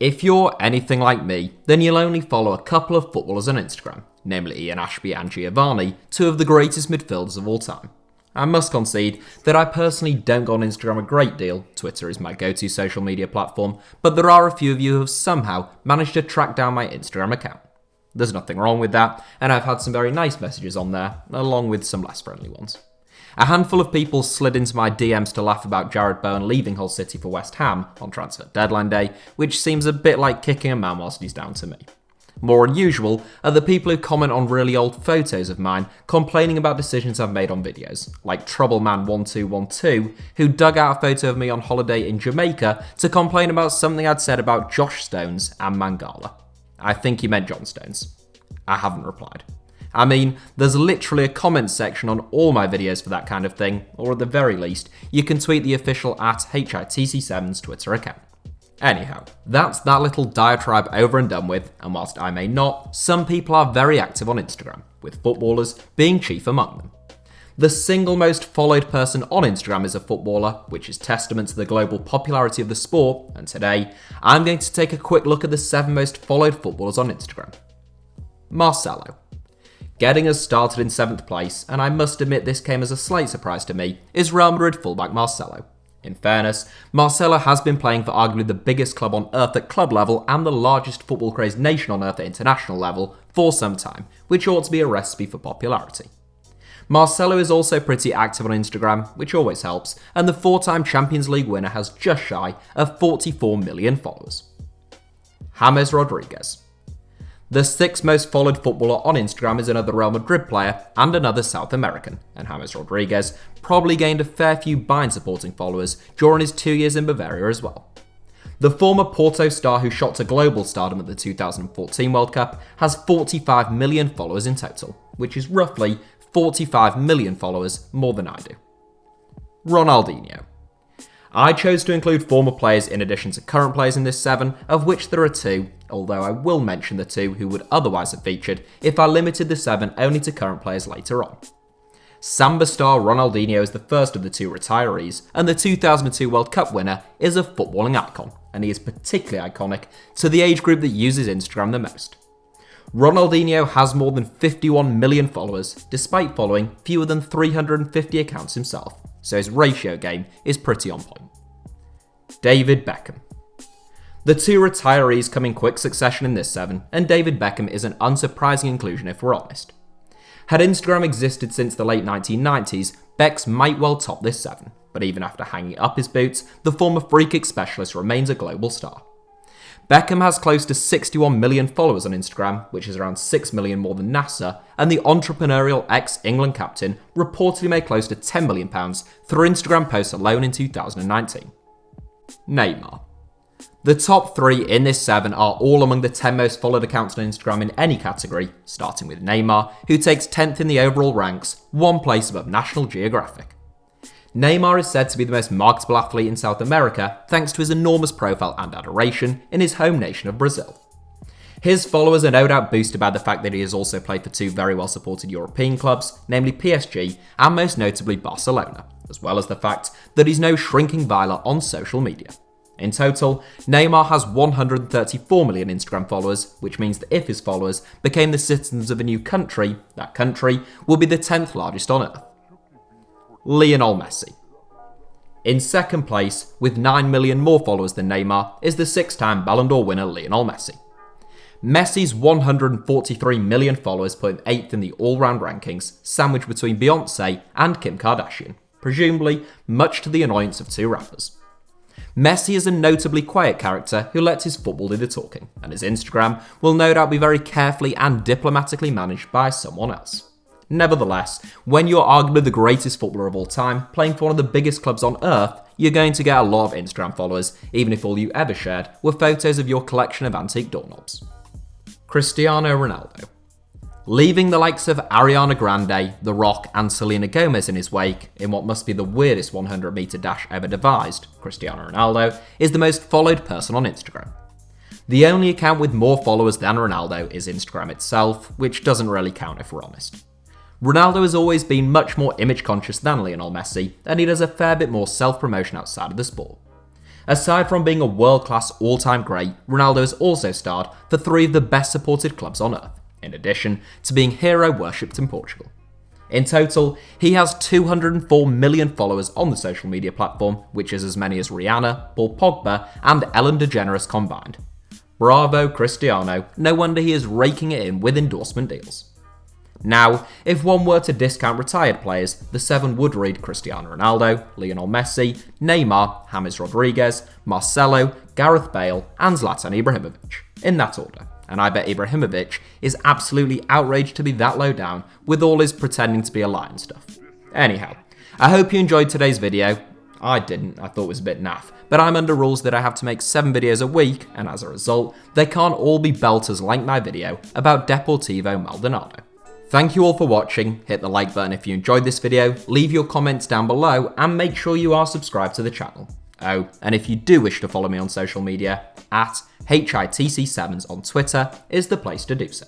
If you're anything like me, then you'll only follow a couple of footballers on Instagram, namely Ian Ashby and Giovanni, two of the greatest midfielders of all time. I must concede that I personally don't go on Instagram a great deal. Twitter is my go-to social media platform, but there are a few of you who have somehow managed to track down my Instagram account. There's nothing wrong with that, and I've had some very nice messages on there, along with some less friendly ones. A handful of people slid into my DMs to laugh about Jared Bowen leaving Hull City for West Ham on transfer deadline day, which seems a bit like kicking a man whilst he's down to me. More unusual are the people who comment on really old photos of mine complaining about decisions I've made on videos, like Troubleman1212, who dug out a photo of me on holiday in Jamaica to complain about something I'd said about Josh Stones and Mangala. I think he meant John Stones. I haven't replied. I mean, there's literally a comment section on all my videos for that kind of thing, or at the very least, you can tweet the official @HITC7's Twitter account. Anyhow, that's that little diatribe over and done with, and whilst I may not, some people are very active on Instagram, with footballers being chief among them. The single most followed person on Instagram is a footballer, which is testament to the global popularity of the sport, and today, I'm going to take a quick look at the 7 most followed footballers on Instagram. Marcelo. Getting us started in 7th place, and I must admit this came as a slight surprise to me, is Real Madrid fullback Marcelo. In fairness, Marcelo has been playing for arguably the biggest club on earth at club level and the largest football-crazed nation on earth at international level for some time, which ought to be a recipe for popularity. Marcelo is also pretty active on Instagram, which always helps, and the 4-time Champions League winner has just shy of 44 million followers. James Rodriguez. The 6th most followed footballer on Instagram is another Real Madrid player and another South American, and James Rodriguez probably gained a fair few Bayern supporting followers during his 2 years in Bavaria as well. The former Porto star who shot to global stardom at the 2014 World Cup has 45 million followers in total, which is roughly 45 million followers more than I do. Ronaldinho. I chose to include former players in addition to current players in this 7, of which there are 2, although I will mention the 2 who would otherwise have featured if I limited the 7 only to current players later on. Samba star Ronaldinho is the first of the 2 retirees, and the 2002 World Cup winner is a footballing icon, and he is particularly iconic to the age group that uses Instagram the most. Ronaldinho has more than 51 million followers, despite following fewer than 350 accounts himself, so his ratio game is pretty on point. David Beckham. The 2 retirees come in quick succession in this 7, and David Beckham is an unsurprising inclusion if we're honest. Had Instagram existed since the late 1990s, Becks might well top this 7, but even after hanging up his boots, the former free kick specialist remains a global star. Beckham has close to 61 million followers on Instagram, which is around 6 million more than NASA, and the entrepreneurial ex-England captain reportedly made close to £10 million through Instagram posts alone in 2019. Neymar. The top 3 in this 7 are all among the 10 most followed accounts on Instagram in any category, starting with Neymar, who takes 10th in the overall ranks, 1 place above National Geographic. Neymar is said to be the most marketable athlete in South America thanks to his enormous profile and adoration in his home nation of Brazil. His followers are no doubt boosted by the fact that he has also played for 2 very well supported European clubs, namely PSG and most notably Barcelona, as well as the fact that he's no shrinking violet on social media. In total, Neymar has 134 million Instagram followers, which means that if his followers became the citizens of a new country, that country would be the 10th largest on earth. Lionel Messi. In 2nd place, with 9 million more followers than Neymar, is the 6-time Ballon d'Or winner Lionel Messi. Messi's 143 million followers put him 8th in the all-round rankings, sandwiched between Beyoncé and Kim Kardashian, presumably much to the annoyance of 2 rappers. Messi is a notably quiet character who lets his football do the talking, and his Instagram will no doubt be very carefully and diplomatically managed by someone else. Nevertheless, when you're arguably the greatest footballer of all time, playing for one of the biggest clubs on earth, you're going to get a lot of Instagram followers, even if all you ever shared were photos of your collection of antique doorknobs. Cristiano Ronaldo. Leaving the likes of Ariana Grande, The Rock and Selena Gomez in his wake, in what must be the weirdest 100-meter dash ever devised, Cristiano Ronaldo is the most followed person on Instagram. The only account with more followers than Ronaldo is Instagram itself, which doesn't really count if we're honest. Ronaldo has always been much more image conscious than Lionel Messi, and he does a fair bit more self-promotion outside of the sport. Aside from being a world-class all-time great, Ronaldo has also starred for 3 of the best supported clubs on earth, in addition to being hero worshipped in Portugal. In total, he has 204 million followers on the social media platform, which is as many as Rihanna, Paul Pogba, and Ellen DeGeneres combined. Bravo, Cristiano, no wonder he is raking it in with endorsement deals. Now, if one were to discount retired players, the 7 would read Cristiano Ronaldo, Lionel Messi, Neymar, James Rodriguez, Marcelo, Gareth Bale, and Zlatan Ibrahimovic, in that order. And I bet Ibrahimovic is absolutely outraged to be that low down with all his pretending to be a lion stuff. Anyhow, I hope you enjoyed today's video. I didn't, I thought it was a bit naff, but I'm under rules that I have to make 7 videos a week, and as a result, they can't all be belters like my video about Deportivo Maldonado. Thank you all for watching, hit the like button if you enjoyed this video, leave your comments down below, and make sure you are subscribed to the channel. Oh, and if you do wish to follow me on social media, at HITC7s on Twitter is the place to do so.